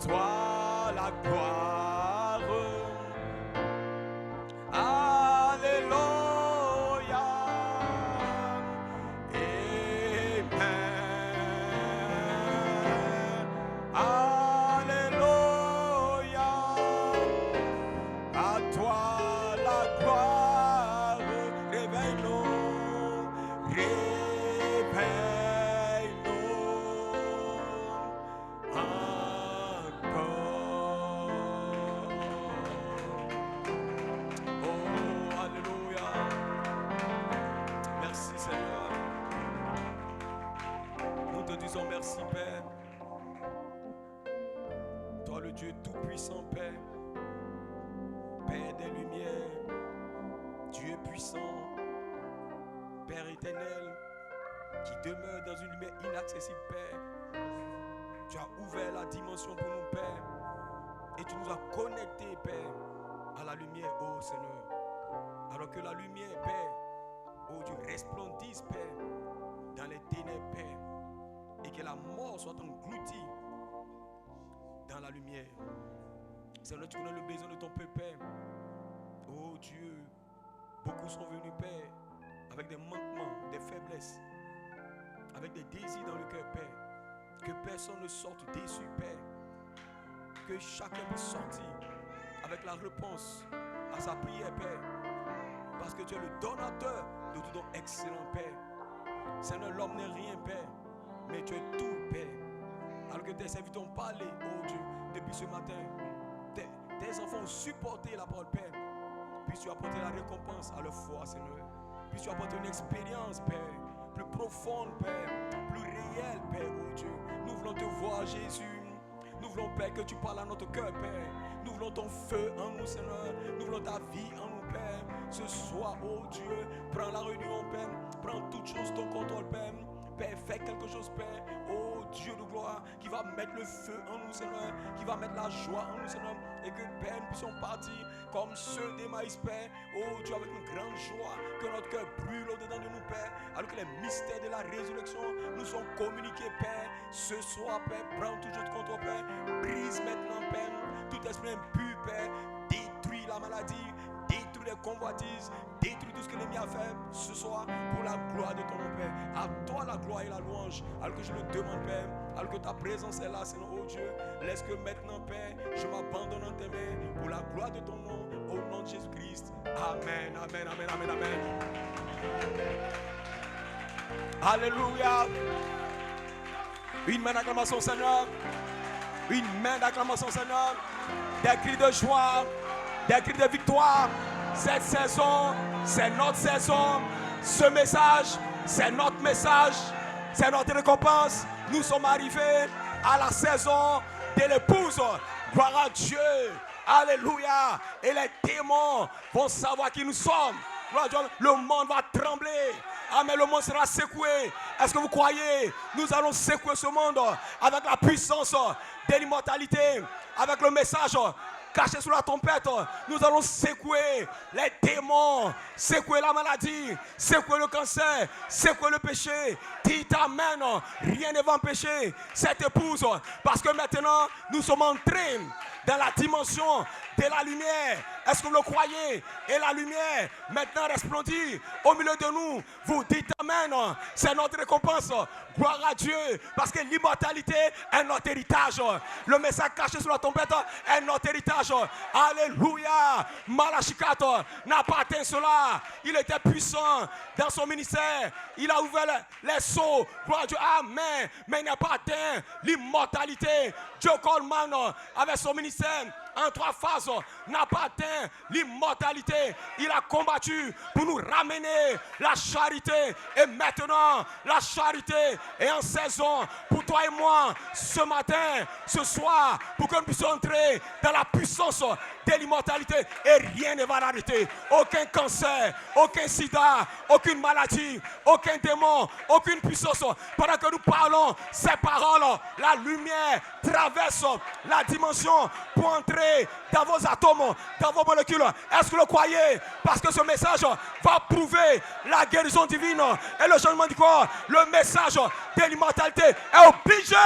toi la gloire. Alléluia. Amen. Alléluia. À toi la gloire. Réveille-nous. Merci Père. Toi le Dieu tout-puissant Père, Père des lumières, Dieu puissant, Père éternel, qui demeure dans une lumière inaccessible Père. Tu as ouvert la dimension pour nous Père, et tu nous as connectés Père à la lumière, ô Seigneur. Alors que la lumière Père, ô Dieu, resplendisse Père dans les ténèbres Père, et que la mort soit engloutie dans la lumière. Seigneur, tu connais le besoin de ton peuple, Père. Oh Dieu, beaucoup sont venus, Père, avec des manquements, des faiblesses, avec des désirs dans le cœur, Père. Que personne ne sorte déçu, Père. Que chacun puisse sortir avec la réponse à sa prière, Père. Parce que tu es le donateur de tout don excellent, Père. Seigneur, l'homme n'est rien, Père. Mais tu es tout, Père. Alors que tes serviteurs ont parlé, oh Dieu, depuis ce matin. Tes enfants ont supporté la parole, Père. Puisses-tu apporter la récompense à leur foi, Seigneur. Puisses-tu apporter une expérience, Père, plus profonde, Père, plus réelle, Père, oh Dieu. Nous voulons te voir, Jésus. Nous voulons, Père, que tu parles à notre cœur, Père. Nous voulons ton feu en nous, Seigneur. Nous voulons ta vie en nous, Père. Ce soir, oh Dieu, prends la réunion, Père. Prends toutes choses ton contrôle, Père. Père, fais quelque chose, Père, oh Dieu de gloire, qui va mettre le feu en nous, Seigneur, qui va mettre la joie en nous, Seigneur, et que, Père, nous puissions partir comme ceux des maïs, Père, oh Dieu, avec une grande joie, que notre cœur brûle au-dedans de nous, Père, alors que les mystères de la résurrection nous sont communiqués, Père. Ce soir, Père, prends toujours de contrôle, Père, brise maintenant, Père, tout esprit impur, Père, détruis la maladie, détruis les convoitises, détruis tout ce que l'ennemi a fait ce soir pour la gloire de ton nom, Père. À toi la gloire et la louange, alors que je le demande, Père, alors que ta présence est là, Seigneur, oh Dieu. Laisse que maintenant, Père, je m'abandonne en tes mains pour la gloire de ton nom, au nom de Jésus-Christ. Amen, amen, amen, amen, amen. Alléluia. Une main d'acclamation, Seigneur. Une main d'acclamation, Seigneur. Des cris de joie, des cris de victoire. Cette saison, c'est notre saison. Ce message, c'est notre message. C'est notre récompense. Nous sommes arrivés à la saison de l'épouse. Gloire à Dieu. Alléluia. Et les démons vont savoir qui nous sommes. Gloire à Dieu. Le monde va trembler. Amen, le monde sera secoué. Est-ce que vous croyez? Nous allons secouer ce monde avec la puissance de l'immortalité, avec le message caché sous la trompette. Nous allons secouer les démons, secouer la maladie, secouer le cancer, secouer le péché. Dites amen, rien ne va empêcher cette épouse, parce que maintenant nous sommes entrés dans la dimension de la lumière. Est-ce que vous le croyez? Et la lumière maintenant resplendit au milieu de nous. Vous dites amen. C'est notre récompense. Gloire à Dieu. Parce que l'immortalité est notre héritage. Le message caché sous la trompette est notre héritage. Alléluia. Malachikato n'a pas atteint cela. Il était puissant dans son ministère. Il a ouvert les sceaux. Gloire à Dieu. Amen. Mais il n'a pas atteint l'immortalité. Joe Coleman, avec son ministère en 3 phases, n'a pas atteint l'immortalité. Il a combattu pour nous ramener la charité. Et maintenant, la charité est en saison pour toi et moi ce matin, ce soir, pour que nous puissions entrer dans la puissance de l'immortalité. Et rien ne va l'arrêter. Aucun cancer, aucun sida, aucune maladie, aucun démon, aucune puissance. Pendant que nous parlons ces paroles, la lumière traverse la dimension pour entrer aller dans vos atomes, dans vos molécules. Est-ce que vous le croyez? Parce que ce message va prouver la guérison divine et le changement du corps. Le message de l'immortalité est obligé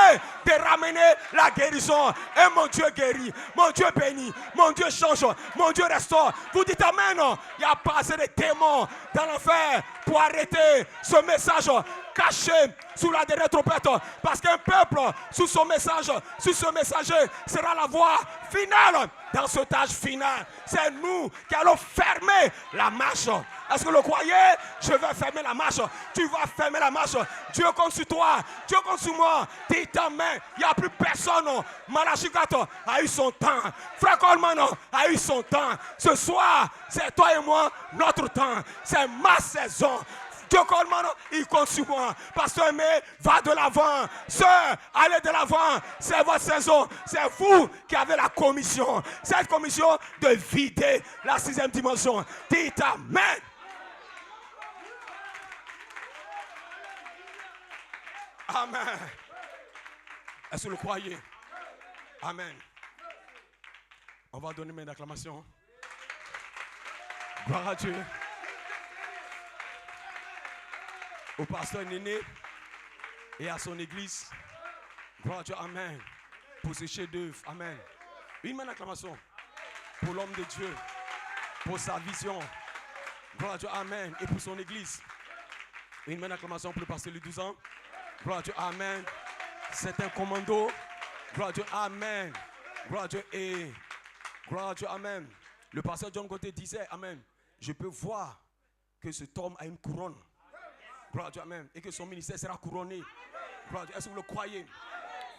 de ramener la guérison. Et mon Dieu guérit, mon Dieu bénit, mon Dieu change, mon Dieu restaure. Vous dites amen. Il n'y a pas assez de démons dans l'enfer pour arrêter ce message caché sous la dernière trompette. Parce qu'un peuple sous son message, sous ce messager, sera la voix finale dans ce âge final. C'est nous qui allons fermer la marche. Est-ce que vous le croyez? Je vais fermer la marche. Tu vas fermer la marche. Dieu compte sur toi. Dieu compte sur moi. Dis ta main. Il n'y a plus personne. Malachi 4 a eu son temps. Frère Coleman a eu son temps. Ce soir, c'est toi et moi, notre temps. C'est ma saison. Dieu Coleman, il compte sur moi. Pasteur Aimé, va de l'avant. Sœur, allez de l'avant. C'est votre saison. C'est vous qui avez la commission. Cette commission de vider la 6e dimension. Dites amen. Amen. Est-ce que vous le croyez? Amen. On va donner une main d'acclamation. Gloire à Dieu. Au pasteur Néné et à son église. Gloire à Dieu. Amen. Pour ce chef-d'œuvre. Amen. Une main d'acclamation pour l'homme de Dieu. Pour sa vision. Gloire à Dieu. Amen. Et pour son église. Une main d'acclamation pour le pasteur de 12 ans. Gloire à Dieu, amen. C'est un commando. Gloire à Dieu, amen. Gloire à Dieu, et gloire à Dieu, amen. Le pasteur John Côté disait, amen. Je peux voir que cet homme a une couronne. Gloire à Dieu, amen. Et que son ministère sera couronné. Gloire à Dieu, est-ce que vous le croyez?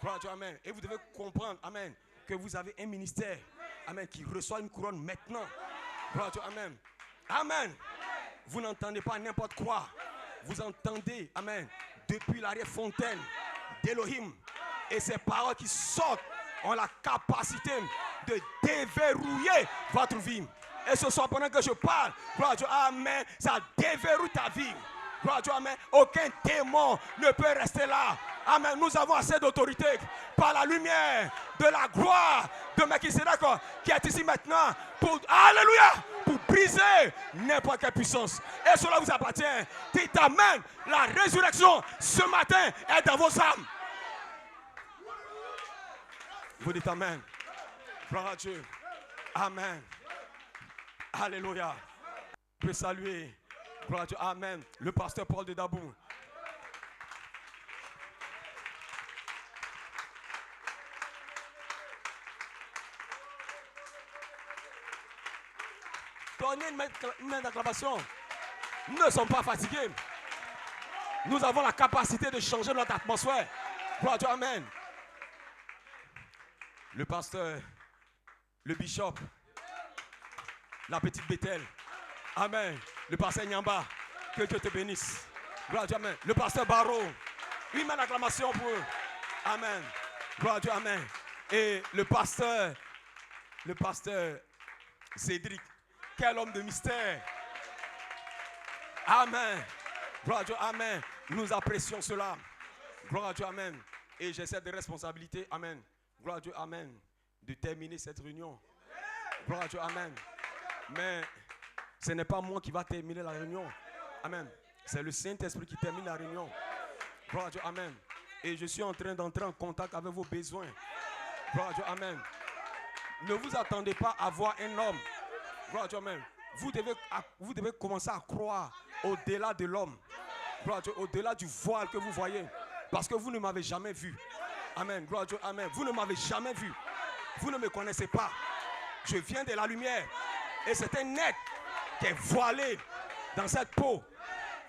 Gloire à Dieu, amen. Et vous devez comprendre, amen, que vous avez un ministère, amen, qui reçoit une couronne maintenant. Gloire à Dieu, amen. Amen. Vous n'entendez pas n'importe quoi. Vous entendez, amen, depuis l'arrière-fontaine d'Elohim. Et ces paroles qui sortent ont la capacité de déverrouiller votre vie. Et ce soir, pendant que je parle, gloire à Dieu, amen, ça déverrouille ta vie. Gloire à Dieu, amen. Aucun démon ne peut rester là. Amen. Nous avons assez d'autorité par la lumière de la gloire de Melchisedec qui est ici maintenant pour, alléluia, pour briser n'importe quelle puissance. Et cela vous appartient. Dites amen. La résurrection ce matin est dans vos âmes. Vous dites amen. Gloire à Dieu. Amen. Alléluia. Je peux saluer. Gloire à Dieu. Amen. Le pasteur Paul de Dabou. Donnez une main d'acclamation. Nous ne sommes pas fatigués. Nous avons la capacité de changer notre atmosphère. Gloire à Dieu, amen. Le pasteur, le bishop, la petite Bethel. Amen. Le pasteur Nyamba, que Dieu te bénisse. Gloire à Dieu, amen. Le pasteur Barreau, une main d'acclamation pour eux. Amen. Gloire à Dieu, amen. Et le pasteur Cédric. Quel homme de mystère. Amen. Gloire à Dieu, amen. Nous apprécions cela. Gloire à Dieu, amen. Et j'ai cette responsabilité, amen. Gloire à Dieu, amen. De terminer cette réunion. Gloire à Dieu, amen. Mais ce n'est pas moi qui va terminer la réunion. Amen. C'est le Saint-Esprit qui termine la réunion. Gloire à Dieu, amen. Et je suis en train d'entrer en contact avec vos besoins. Gloire à Dieu, amen. Ne vous attendez pas à voir un homme. Gloire à Dieu, amen. Vous devez commencer à croire au-delà de l'homme. Gloire à Dieu, au-delà du voile que vous voyez. Parce que vous ne m'avez jamais vu. Amen. Gloire à Dieu, amen. Vous ne m'avez jamais vu. Vous ne me connaissez pas. Je viens de la lumière. Et c'est un être qui est voilé dans cette peau.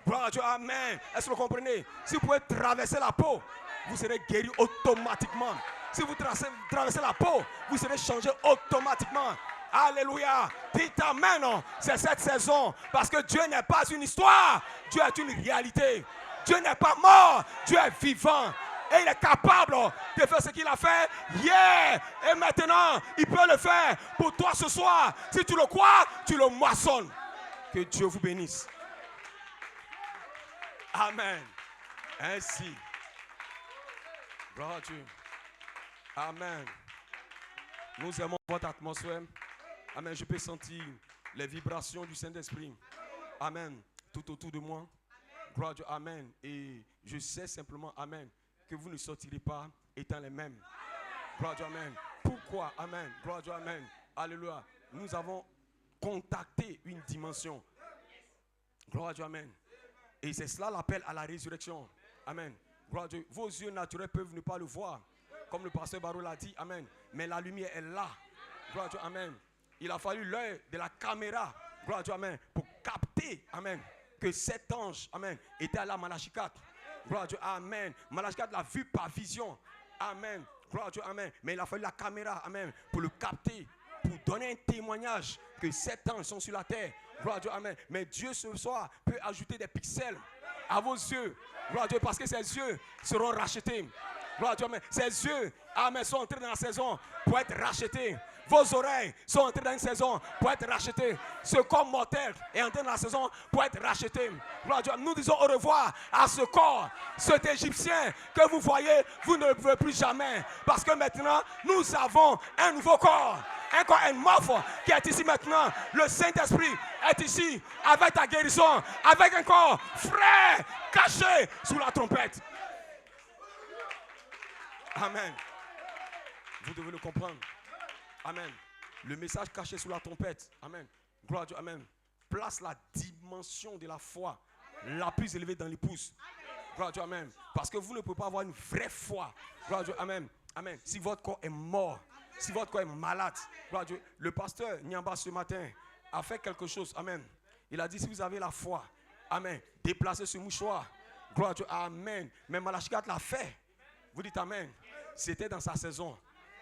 Gloire à Dieu, amen. Est-ce que vous comprenez? Si vous pouvez traverser la peau, vous serez guéri automatiquement. Si vous traversez la peau, vous serez changé automatiquement. Alléluia. Dites amen. C'est cette saison. Parce que Dieu n'est pas une histoire. Dieu est une réalité. Dieu n'est pas mort. Dieu est vivant. Et il est capable de faire ce qu'il a fait hier. Et maintenant, il peut le faire pour toi ce soir. Si tu le crois, tu le moissonnes. Que Dieu vous bénisse. Amen. Ainsi. Gloire à Dieu. Amen. Nous aimons votre atmosphère. Amen. Je peux sentir les vibrations du Saint-Esprit. Amen. Tout autour de moi. Gloire à Dieu. Amen. Et je sais simplement, amen, que vous ne sortirez pas étant les mêmes. Gloire à Dieu. Amen. Pourquoi? Amen. Gloire à Dieu. Amen. Alléluia. Nous avons contacté une dimension. Gloire à Dieu. Amen. Et c'est cela l'appel à la résurrection. Amen. Gloire à Dieu. Vos yeux naturels peuvent ne pas le voir. Comme le pasteur Barreau l'a dit. Amen. Mais la lumière est là. Gloire à Dieu. Amen. Il a fallu l'œil de la caméra. Gloire à Dieu. Amen. Pour capter. Amen. Que cet ange. Amen. Était là à Malachie 4. Gloire à Dieu. Amen. Malachie 4 l'a vu par vision. Amen. Gloire à Dieu. Amen. Mais il a fallu la caméra. Amen. Pour le capter. Pour donner un témoignage que sept anges sont sur la terre. Gloire à Dieu, amen. Mais Dieu ce soir peut ajouter des pixels à vos yeux. Gloire à Dieu, parce que ces yeux seront rachetés. Gloire à Dieu, amen. Ces yeux, amen, sont entrés dans la saison pour être rachetés. Vos oreilles sont entrées dans une saison pour être rachetées. Ce corps mortel est entré dans la saison pour être racheté. Gloire à Dieu. Nous disons au revoir à ce corps, cet Égyptien que vous voyez, vous ne le pouvez plus jamais. Parce que maintenant, nous avons un nouveau corps. Un corps, un morphe qui est ici maintenant. Le Saint-Esprit est ici avec ta guérison, avec un corps frais, caché sous la trompette. Amen. Vous devez le comprendre. Amen. Le message caché sous la trompette. Amen. Gloire à Dieu. Amen. Place la dimension de la foi la plus élevée dans l'épouse. Gloire à Dieu. Amen. Parce que vous ne pouvez pas avoir une vraie foi. Gloire à Dieu. Amen. Amen. Si votre corps est mort, si votre corps est malade, gloire à Dieu. Le pasteur Nyamba ce matin a fait quelque chose. Amen. Il a dit si vous avez la foi, amen, déplacez ce mouchoir. Gloire à Dieu. Amen. Mais Malachie 4 l'a fait. Vous dites amen. C'était dans sa saison.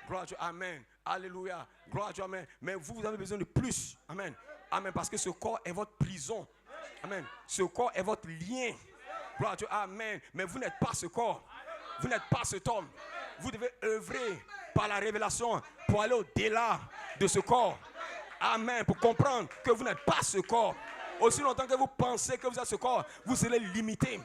Gloire à Dieu. Amen. Alléluia. Gloire à Dieu. Amen. Mais vous avez besoin de plus. Amen. Amen. Parce que ce corps est votre prison. Amen. Ce corps est votre lien. Gloire à Dieu. Amen. Mais vous n'êtes pas ce corps. Vous n'êtes pas cet homme. Vous devez œuvrer par la révélation pour aller au-delà de ce corps. Amen. Pour comprendre que vous n'êtes pas ce corps. Aussi longtemps que vous pensez que vous êtes ce corps, vous serez limité.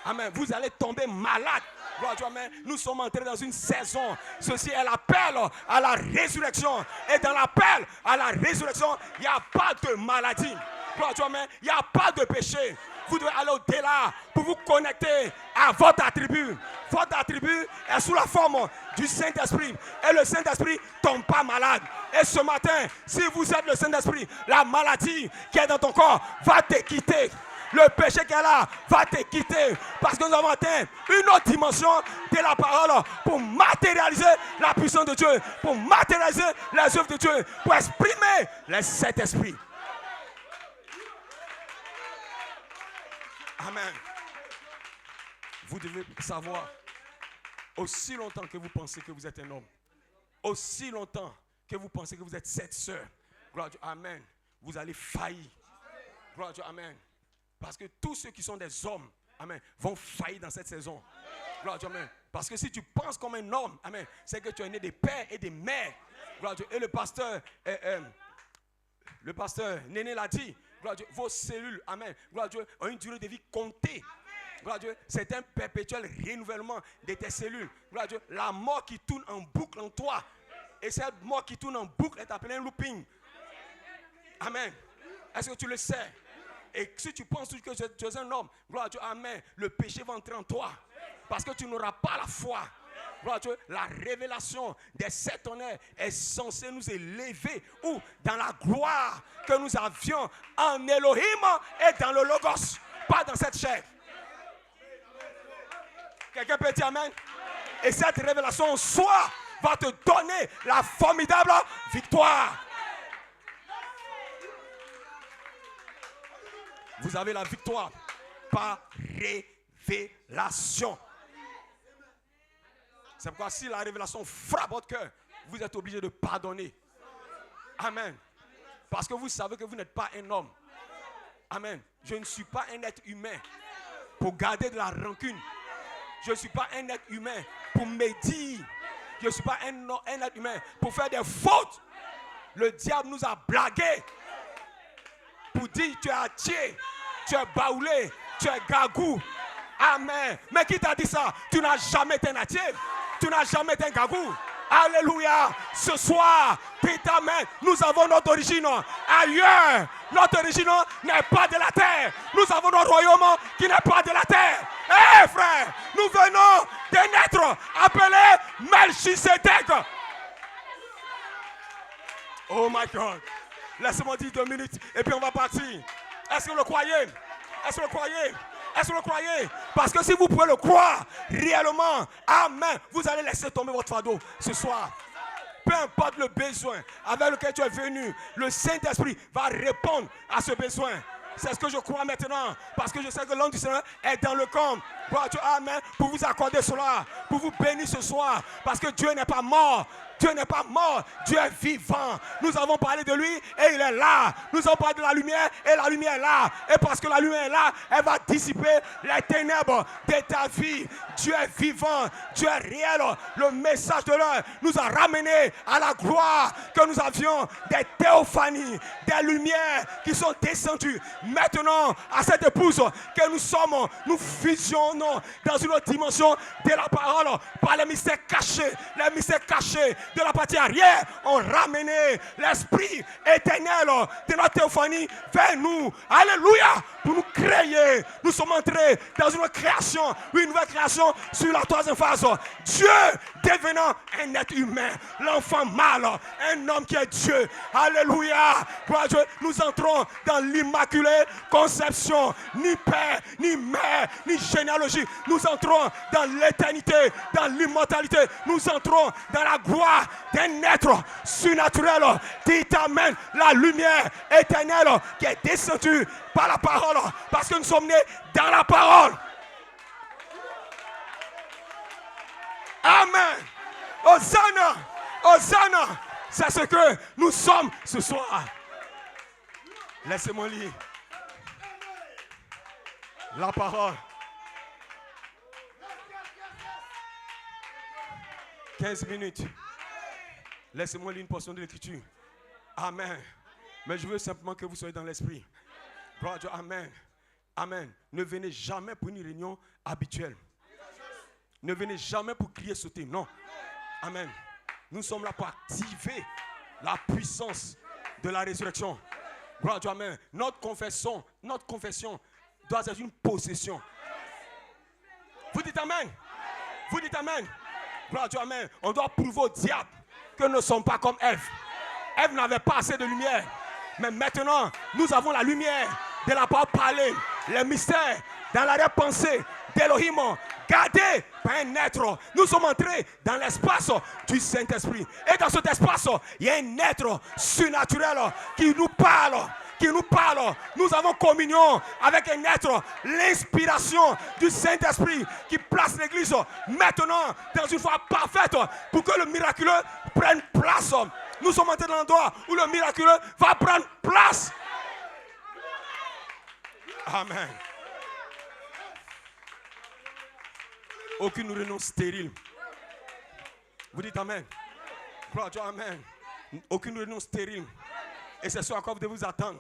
Amen. Vous allez tomber malade. Gloire à Dieu, amen. Nous sommes entrés dans une saison. Ceci est l'appel à la résurrection. Et dans l'appel à la résurrection, il n'y a pas de maladie. Gloire à Dieu, amen. Il n'y a pas de péché. Vous devez aller au-delà pour vous connecter à votre attribut. Votre attribut est sous la forme du Saint-Esprit. Et le Saint-Esprit ne tombe pas malade. Et ce matin, si vous êtes le Saint-Esprit, la maladie qui est dans ton corps va te quitter. Le péché qui est là va te quitter. Parce que nous avons atteint une autre dimension de la parole pour matérialiser la puissance de Dieu. Pour matérialiser les œuvres de Dieu. Pour exprimer les sept esprits. Amen. Vous devez savoir, aussi longtemps que vous pensez que vous êtes un homme, aussi longtemps que vous pensez que vous êtes cette sœur, gloire à Dieu, amen, vous allez faillir. Gloire à Dieu, amen. Parce que tous ceux qui sont des hommes, amen, vont faillir dans cette saison. Gloire à Dieu, amen. Parce que si tu penses comme un homme, amen, c'est que tu es né des pères et des mères. Gloire à Dieu. Et le pasteur Néné l'a dit. Gloire à Dieu, vos cellules, amen, gloire à Dieu, ont une durée de vie comptée. Gloire à Dieu, c'est un perpétuel renouvellement de tes cellules. Gloire à Dieu, la mort qui tourne en boucle en toi. Et cette mort qui tourne en boucle est appelée un looping. Amen. Est-ce que tu le sais? Et si tu penses que tu es un homme, gloire à Dieu, amen, le péché va entrer en toi. Parce que tu n'auras pas la foi. Gloire à Dieu, la révélation des sept honneurs est censée nous élever ou dans la gloire que nous avions en Elohim et dans le Logos, pas dans cette chair. Quelqu'un peut dire amen? Et cette révélation en soi va te donner la formidable victoire. Vous avez la victoire par révélation. C'est pourquoi si la révélation frappe votre cœur, vous êtes obligé de pardonner. Amen. Parce que vous savez que vous n'êtes pas un homme. Amen. Je ne suis pas un être humain pour garder de la rancune. Je ne suis pas un être humain pour médire. Je ne suis pas un être humain pour faire des fautes. Le diable nous a blagué pour dire tu es attié, tu es baoulé, tu es gagou. Amen. Mais qui t'a dit ça? Tu n'as jamais été un attié. Tu n'as jamais été un gagou. Alléluia. Ce soir, dites amen. Nous avons notre origine ailleurs. Notre origine n'est pas de la terre. Nous avons notre royaume qui n'est pas de la terre. Eh frère, nous venons de naître appelé Melchisedec. Oh my God. Laissez-moi dire 2 minutes et puis on va partir. Est-ce que vous le croyez? Est-ce que vous le croyez? Est-ce que vous le croyez? Parce que si vous pouvez le croire réellement, amen, vous allez laisser tomber votre fardeau ce soir. Peu importe le besoin avec lequel tu es venu, le Saint-Esprit va répondre à ce besoin. C'est ce que je crois maintenant. Parce que je sais que l'homme du Seigneur est dans le camp. Gloire à Dieu, amen. Pour vous accorder cela. Pour vous bénir ce soir. Parce que Dieu n'est pas mort. Dieu n'est pas mort. Dieu est vivant. Nous avons parlé de lui et il est là. Nous avons parlé de la lumière et la lumière est là. Et parce que la lumière est là, elle va dissiper les ténèbres de ta vie. Dieu est vivant. Dieu est réel. Le message de l'heure nous a ramenés à la gloire que nous avions, des théophanies, des lumières qui sont descendues. Maintenant, à cette épouse que nous sommes, nous fusionnons dans une autre dimension de la parole par les mystères cachés. Les mystères cachés de la partie arrière ont ramené l'esprit éternel de notre théophanie vers nous. Alléluia! Pour nous créer. Nous sommes entrés dans une création, une nouvelle création sur la 3e phase. Dieu devenant un être humain, l'enfant mâle, un homme qui est Dieu. Alléluia! Gloire à Dieu. Nous entrons dans l'immaculée conception, ni père, ni mère, ni généalogie. Nous entrons dans l'éternité, dans l'immortalité. Nous entrons dans la gloire d'un être surnaturel. Dites amen. La lumière éternelle qui est descendue par la parole, parce que nous sommes nés dans la parole. Amen. Hosanna. Hosanna. C'est ce que nous sommes ce soir. Laissez-moi lire la parole. 15 minutes. Laissez-moi lire une portion de l'écriture. Amen. Mais je veux simplement que vous soyez dans l'esprit. Gloire à Dieu. Amen. Amen. Ne venez jamais pour une réunion habituelle. Ne venez jamais pour crier, sauter. Non. Amen. Nous sommes là pour activer la puissance de la résurrection. Gloire à Dieu. Amen. Notre confession doit être une possession. Vous dites amen. Vous dites amen. Gloire à Dieu. Amen. On doit prouver au diable que nous ne sommes pas comme Ève. Ève n'avait pas assez de lumière. Mais maintenant, nous avons la lumière de la parole parlée. Les mystères dans l'arrière-pensée d'Elohim, gardés par un être. Nous sommes entrés dans l'espace du Saint-Esprit. Et dans cet espace, il y a un être surnaturel qui nous parle. Nous avons communion avec un être, l'inspiration du Saint-Esprit qui place l'Église maintenant dans une foi parfaite pour que le miraculeux prenne place. Nous sommes entrés dans l'endroit où le miraculeux va prendre place. Amen. Aucune réunion stérile. Vous dites amen. Gloire à Dieu, amen. Aucune réunion stérile. Et c'est ce à quoi vous devez vous attendre.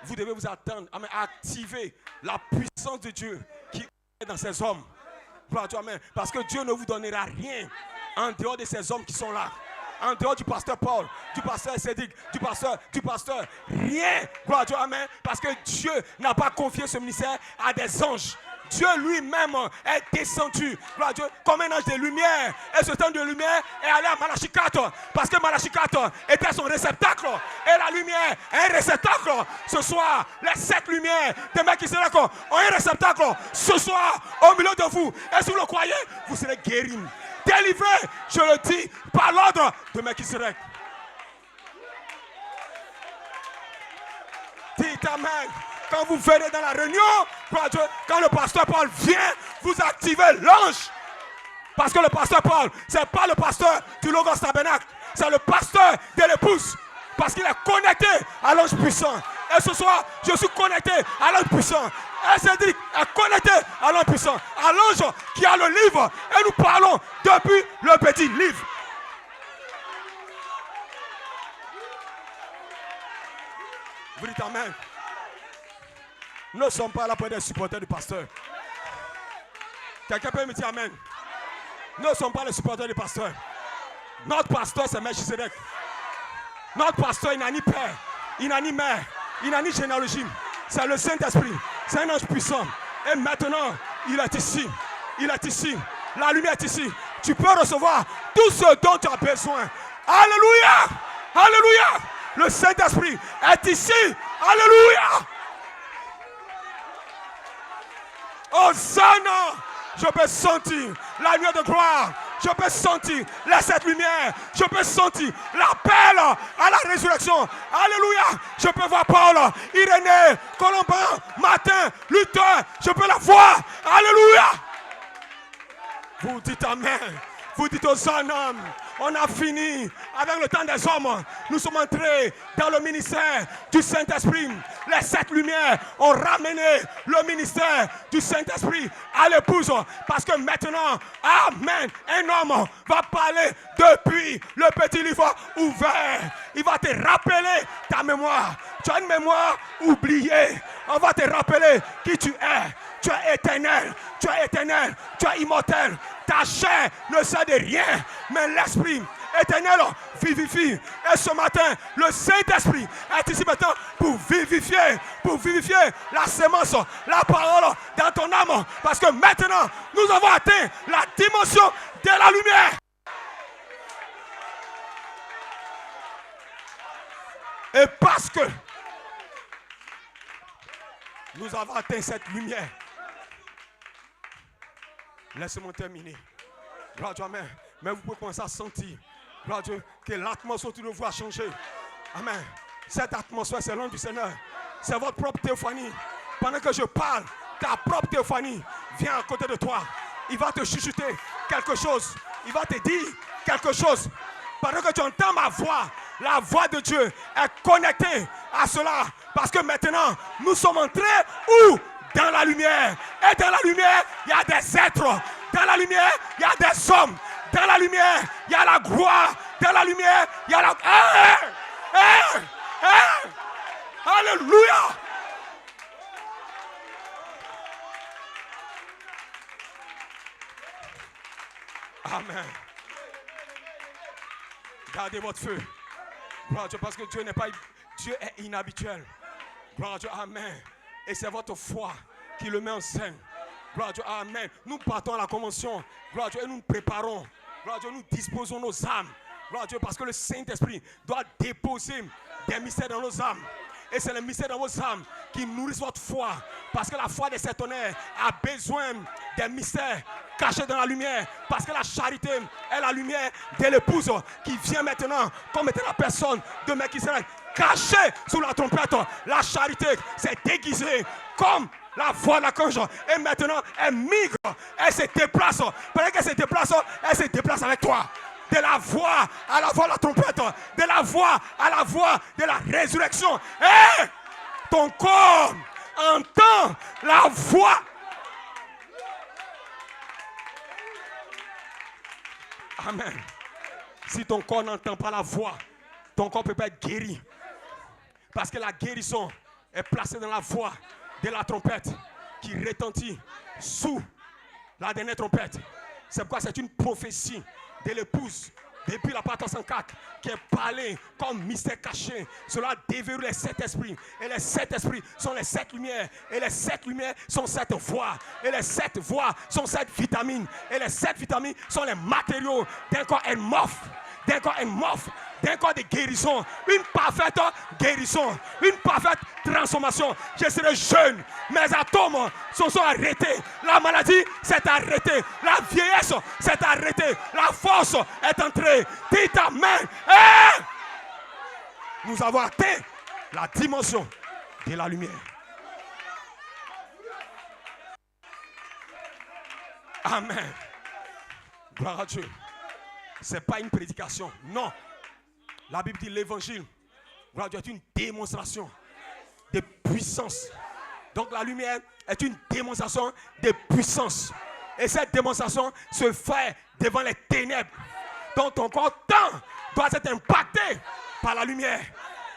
Vous devez vous attendre à activer la puissance de Dieu qui est dans ces hommes. Gloire à Dieu, amen. Parce que Dieu ne vous donnera rien en dehors de ces hommes qui sont là. En dehors du pasteur Paul, du pasteur Cédric, du pasteur, rien. Gloire à Dieu, amen. Parce que Dieu n'a pas confié ce ministère à des anges. Dieu lui-même est descendu, gloire à Dieu, comme un ange de lumière. Et ce temps de lumière est allé à Malachie 4. Parce que Malachie 4 était son réceptacle. Et la lumière est un réceptacle. Ce soir, les 7 lumières de Melchisedec ont un réceptacle. Ce soir, au milieu de vous. Et si vous le croyez, vous serez guéris. Délivrés, je le dis, par l'ordre de Melchisedec. Dites amen. Quand vous venez dans la réunion, quand le pasteur Paul vient, vous activez l'ange. Parce que le pasteur Paul, ce n'est pas le pasteur du Logos Tabernacle, c'est le pasteur de l'épouse. Parce qu'il est connecté à l'ange puissant. Et ce soir, je suis connecté à l'ange puissant. Et Cédric est connecté à l'ange puissant. À l'ange qui a le livre. Et nous parlons depuis le petit livre. Vous dites amen. Nous ne sommes pas là pour être des supporters du pasteur. Quelqu'un peut me dire amen. Nous ne sommes pas les supporters du pasteur. Notre pasteur, c'est Melchisedec. Notre pasteur, il n'a ni père, il n'a ni mère, il n'a ni généalogie. C'est le Saint-Esprit. C'est un ange puissant. Et maintenant, il est ici. Il est ici. La lumière est ici. Tu peux recevoir tout ce dont tu as besoin. Alléluia! Alléluia! Le Saint-Esprit est ici. Alléluia! Hosanna! Je peux sentir la lumière de gloire. Je peux sentir les sept lumières. Je peux sentir l'appel à la résurrection. Alléluia. Je peux voir Paul, Irénée, Colomban, Martin, Luther. Je peux la voir. Alléluia. Vous dites Amen. Vous dites Hosanna. On a fini avec le temps des hommes. Nous sommes entrés dans le ministère du Saint-Esprit. Les sept lumières ont ramené le ministère du Saint-Esprit à l'épouse. Parce que maintenant, Amen, un homme va parler depuis le petit livre ouvert. Il va te rappeler ta mémoire. Tu as une mémoire oubliée. On va te rappeler qui tu es. Tu es éternel. Tu es éternel. Tu es immortel. Ta chair ne sert de rien, mais l'Esprit éternel vivifie. Et ce matin, le Saint-Esprit est ici maintenant pour vivifier la sémence, la parole dans ton âme. Parce que maintenant, nous avons atteint la dimension de la lumière. Et parce que nous avons atteint cette lumière, laissez-moi terminer. Gloire à Dieu, amen. Mais vous pouvez commencer à sentir, gloire à Dieu, que l'atmosphère autour de vous a changé. Amen. Cette atmosphère, c'est l'homme du Seigneur. C'est votre propre théophanie. Pendant que je parle, ta propre théophanie vient à côté de toi. Il va te chuchoter quelque chose. Il va te dire quelque chose. Pendant que tu entends ma voix, la voix de Dieu est connectée à cela. Parce que maintenant, nous sommes entrés où? Dans la lumière. Et dans la lumière, il y a des êtres. Dans la lumière, il y a des hommes. Dans la lumière, il y a la gloire. Dans la lumière, il y a la... Alléluia. Amen. Gardez votre feu. Gloire à Dieu, parce que Dieu n'est pas... Dieu est inhabituel. Gloire à Dieu, amen. Et c'est votre foi qui le met en scène. Gloire à Dieu, amen. Nous partons à la convention. Gloire à Dieu, et nous nous préparons. Gloire à Dieu, nous disposons nos âmes. Gloire à Dieu, parce que le Saint-Esprit doit déposer des mystères dans nos âmes. Et c'est les mystères dans vos âmes qui nourrissent votre foi. Parce que la foi des septonnaires a besoin des mystères cachés dans la lumière. Parce que la charité est la lumière de l'épouse qui vient maintenant comme étant la personne de Melchisedec. Cachée sous la trompette. La charité s'est déguisée comme la voix de l'archange. Et maintenant, elle migre. Elle se déplace. Pendant qu'elle se déplace, elle se déplace avec toi. De la voix à la voix de la trompette. De la voix à la voix de la résurrection. Et ton corps entend la voix. Amen. Si ton corps n'entend pas la voix, ton corps ne peut pas être guéri. Parce que la guérison est placée dans la voix de la trompette qui retentit sous la dernière trompette. C'est pourquoi c'est une prophétie de l'épouse depuis la part 104 qui est parlée comme mystère caché. Cela déverrouille les sept esprits. Et les sept esprits sont les sept lumières. Et les sept lumières sont sept voix. Et les sept voix sont sept vitamines. Et les sept vitamines sont les matériaux d'un corps morphe. D'un corps morphe. D'un corps de guérison. Une parfaite guérison. Une parfaite transformation. Je serai jeune. Mes atomes se sont arrêtés. La maladie s'est arrêtée. La vieillesse s'est arrêtée. La force est entrée. Dites amen. Nous avons atteint la dimension de la lumière. Amen. Gloire à Dieu. Ce n'est pas une prédication. Non. La Bible dit l'évangile, gloire à Dieu, est une démonstration de puissance. Donc la lumière est une démonstration de puissance. Et cette démonstration se fait devant les ténèbres. Donc ton corps doit être impacté par la lumière.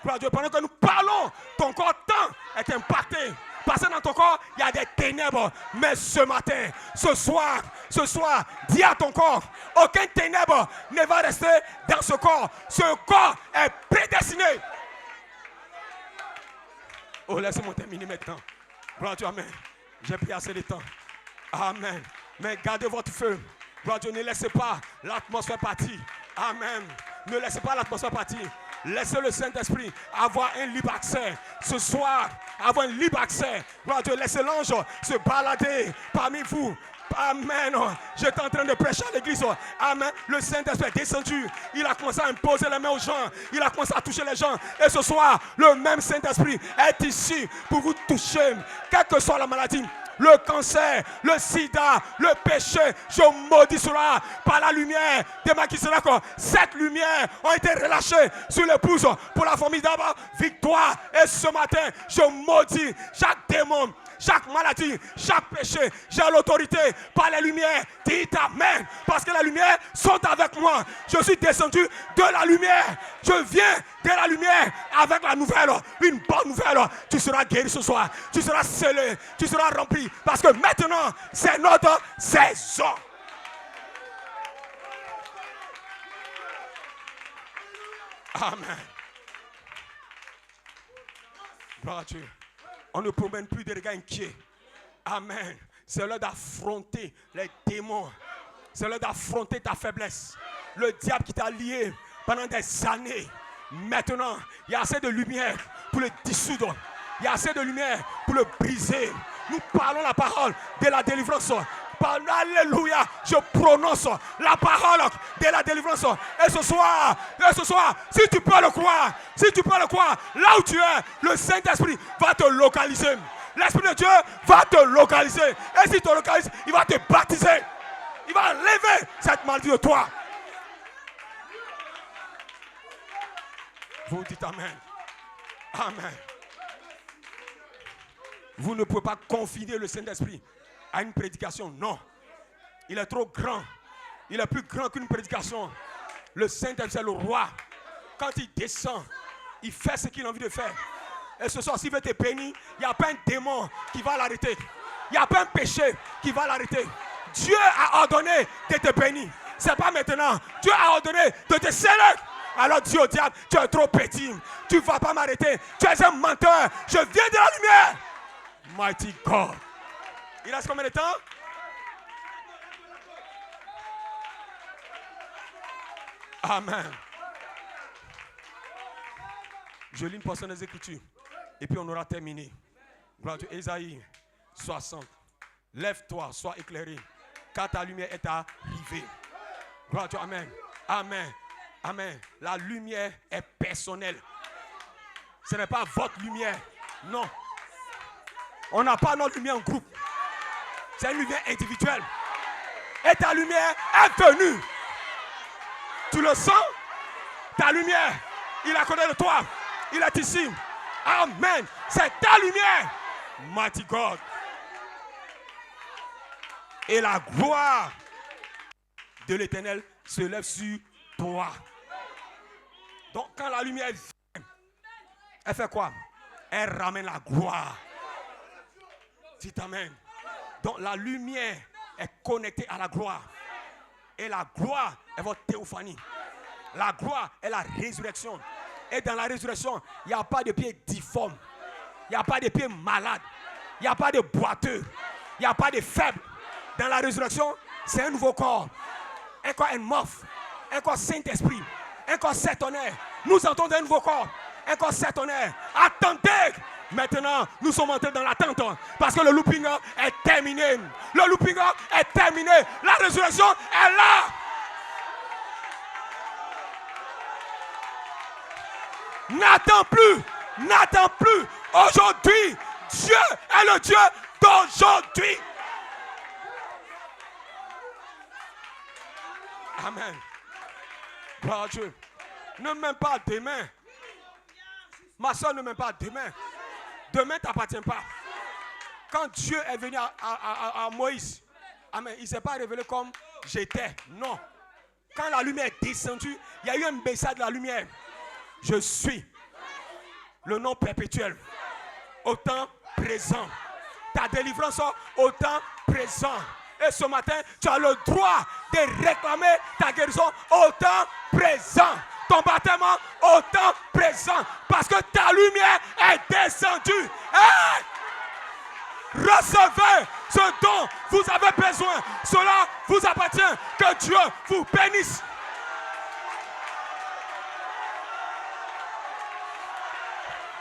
Gloire à Dieu, pendant que nous parlons, ton corps est impacté. Parce que dans ton corps, il y a des ténèbres. Mais ce matin, ce soir, Ce soir, dis à ton corps, aucun ténèbre ne va rester dans ce corps. Ce corps est prédestiné. Oh, laissez-moi terminer maintenant. Gloire à Dieu, amen. J'ai pris assez de temps. Amen. Mais gardez votre feu. Gloire à Dieu, ne laissez pas l'atmosphère partir. Amen. Ne laissez pas l'atmosphère partir. Laissez le Saint-Esprit avoir un libre accès. Ce soir, avoir un libre accès. Gloire à Dieu, laissez l'ange se balader parmi vous. Amen. J'étais en train de prêcher à l'église. Amen. Le Saint-Esprit est descendu. Il a commencé à imposer les mains aux gens. Il a commencé à toucher les gens. Et ce soir, le même Saint-Esprit est ici pour vous toucher. Quelle que soit la maladie. Le cancer, le sida, le péché, je maudis cela par la lumière de Melchisedec. Cette lumière a été relâchée sur l'épouse pour la formidable victoire. Et ce matin, je maudis chaque démon, chaque maladie, chaque péché. J'ai l'autorité par les lumières. Dites amen. Parce que les lumières sont avec moi. Je suis descendu de la lumière. Je viens de la lumière avec la nouvelle. Une bonne nouvelle. Tu seras guéri ce soir. Tu seras scellé. Tu seras rempli. Parce que maintenant, c'est notre saison. Amen. Gloire à Dieu. On ne promène plus des regards inquiets. Amen. C'est l'heure d'affronter les démons. C'est l'heure d'affronter ta faiblesse. Le diable qui t'a lié pendant des années. Maintenant, il y a assez de lumière pour le dissoudre. Il y a assez de lumière pour le briser. Nous parlons la parole de la délivrance. Alléluia, je prononce la parole de la délivrance. Et ce soir, si tu peux le croire, là où tu es, le Saint-Esprit va te localiser. L'Esprit de Dieu va te localiser. Et s'il te localise, il va te baptiser. Il va enlever cette maladie de toi. Vous dites amen. Amen. Vous ne pouvez pas confiner le Saint-Esprit à une prédication. Non. Il est trop grand. Il est plus grand qu'une prédication. Le Saint-Esprit, c'est le roi. Quand il descend, il fait ce qu'il a envie de faire. Et ce soir, s'il veut te bénir, il n'y a pas un démon qui va l'arrêter. Il n'y a pas un péché qui va l'arrêter. Dieu a ordonné de te bénir. Ce n'est pas maintenant. Dieu a ordonné de te sceller. Alors dis au diable, tu es trop petit. Tu ne vas pas m'arrêter. Tu es un menteur. Je viens de la lumière. Mighty God. Il reste combien de temps? Amen. Je lis une portion des Écritures. Et puis on aura terminé. Gloire à Dieu. Ésaïe 60. Lève-toi, sois éclairé, car ta lumière est arrivée. Gloire à Dieu. Amen. Amen. Amen. La lumière est personnelle. Ce n'est pas votre lumière. Non. On n'a pas notre lumière en groupe. C'est une lumière individuelle. Et ta lumière est venue. Tu le sens? Ta lumière, il a côté de toi. Il est ici. Amen. C'est ta lumière. Mighty God. Et la gloire de l'Éternel se lève sur toi. Donc quand la lumière vient, elle fait quoi? Elle ramène la gloire. Dites amen. Donc la lumière est connectée à la gloire. Et la gloire est votre théophanie. La gloire est la résurrection. Et dans la résurrection, il n'y a pas de pieds difformes. Il n'y a pas de pieds malades. Il n'y a pas de boiteux. Il n'y a pas de faibles. Dans la résurrection, c'est un nouveau corps. Un corps morphe. Un corps Saint-Esprit. Un corps septonnaire. Nous entendons un nouveau corps. Un corps septonnaire. Attendez. Maintenant, nous sommes entrés dans l'attente. Parce que le looping est terminé. Le looping est terminé. La résurrection est là. N'attends plus. N'attends plus. Aujourd'hui, Dieu est le Dieu d'aujourd'hui. Amen. Gloire à Dieu. Ne m'aime pas demain. Ma soeur ne m'aime pas demain. Demain ne t'appartient pas. Quand Dieu est venu à Moïse, amen, il ne s'est pas révélé comme j'étais. Non. Quand la lumière est descendue, il y a eu un message de la lumière. Je suis le nom perpétuel. Au temps présent. Ta délivrance au temps présent. Et ce matin, tu as le droit de réclamer ta guérison au temps présent. Ton baptême au temps présent. Parce que ta lumière est descendue. Hey! Recevez ce dont vous avez besoin. Cela vous appartient. Que Dieu vous bénisse.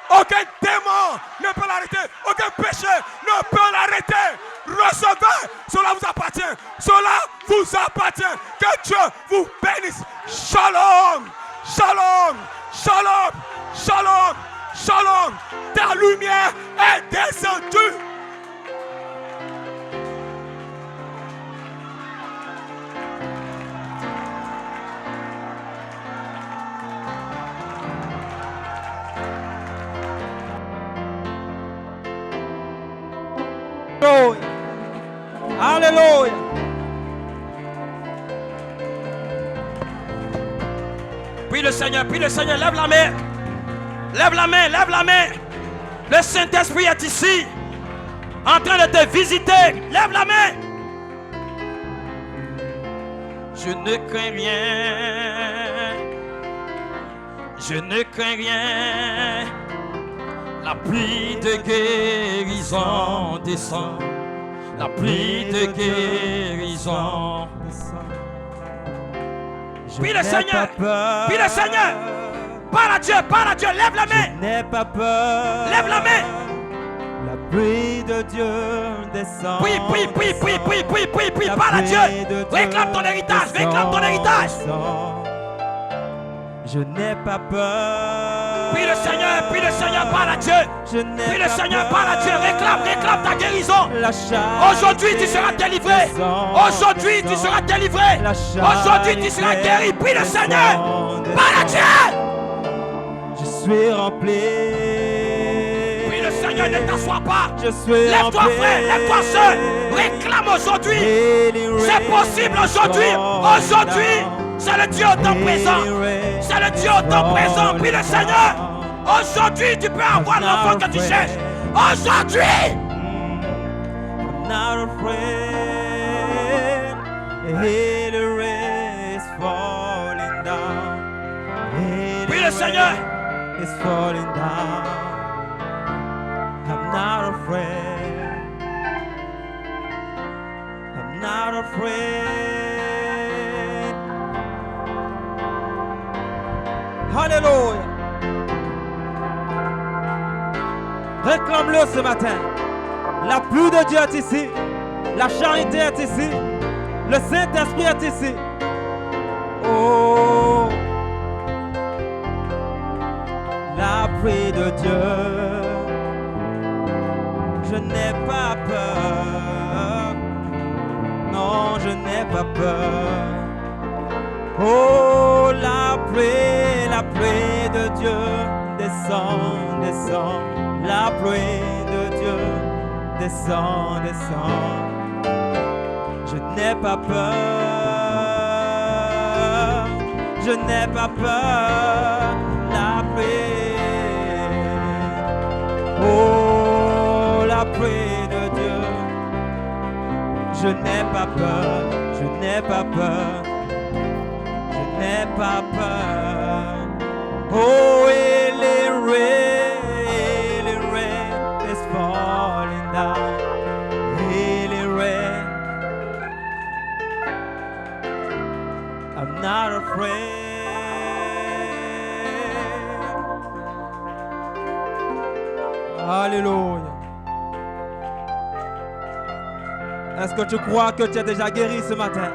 Aucun démon ne peut l'arrêter. Aucun péché ne peut l'arrêter. Recevez. Cela vous appartient. Cela vous appartient. Que Dieu vous bénisse. Shalom. Shalom. Shalom. Shalom. Shalom. Ta lumière est descendue. Alléluia. Prie le Seigneur, lève la main. Lève la main, lève la main. Le Saint-Esprit est ici, en train de te visiter. Lève la main. Je ne crains rien. Je ne crains rien. La pluie de guérison descend. La pluie de guérison. Prie le Seigneur. Prie le Seigneur. Parle à Dieu, lève la main. Je n'ai pas peur. Lève la main. La pluie de Dieu descend. Prie. Parle à Dieu. Réclame ton héritage. Je n'ai pas peur. Prie le Seigneur, parle à Dieu. Prie le Seigneur, parle à Dieu. Réclame ta guérison. Aujourd'hui, tu seras délivré. Aujourd'hui, tu seras délivré. Aujourd'hui, tu seras guéri. Prie le Seigneur. Parle à Dieu. Je suis rempli. Prie le Seigneur, ne t'assois pas. Je suis lève-toi, rempli. frère, lève-toi, soeur. Réclame aujourd'hui. C'est possible aujourd'hui. Aujourd'hui, c'est le Dieu au temps présent. C'est le Dieu au temps présent. Prie le Seigneur. Aujourd'hui, tu peux avoir l'enfant que tu cherches. Aujourd'hui. I'm not afraid. The rain is falling down. Prie le Seigneur. It's falling down. I'm not afraid. I'm not afraid. Hallelujah. Réclame-le ce matin. La pluie de Dieu est ici. La charité est ici. Le Saint-Esprit est ici. Oh, la pluie de Dieu. Je n'ai pas peur. Non, je n'ai pas peur. Oh, la pluie de Dieu descend, descend. La pluie de Dieu descend, descend. Je n'ai pas peur. Je n'ai pas peur. La pluie. Oh, la pluie de Dieu. Je n'ai pas peur. Je n'ai pas peur. Je n'ai pas peur. Oh, et les rain is falling down. Et les rain. I'm not afraid. Alléluia. Est-ce que tu crois que tu es déjà guéri ce matin?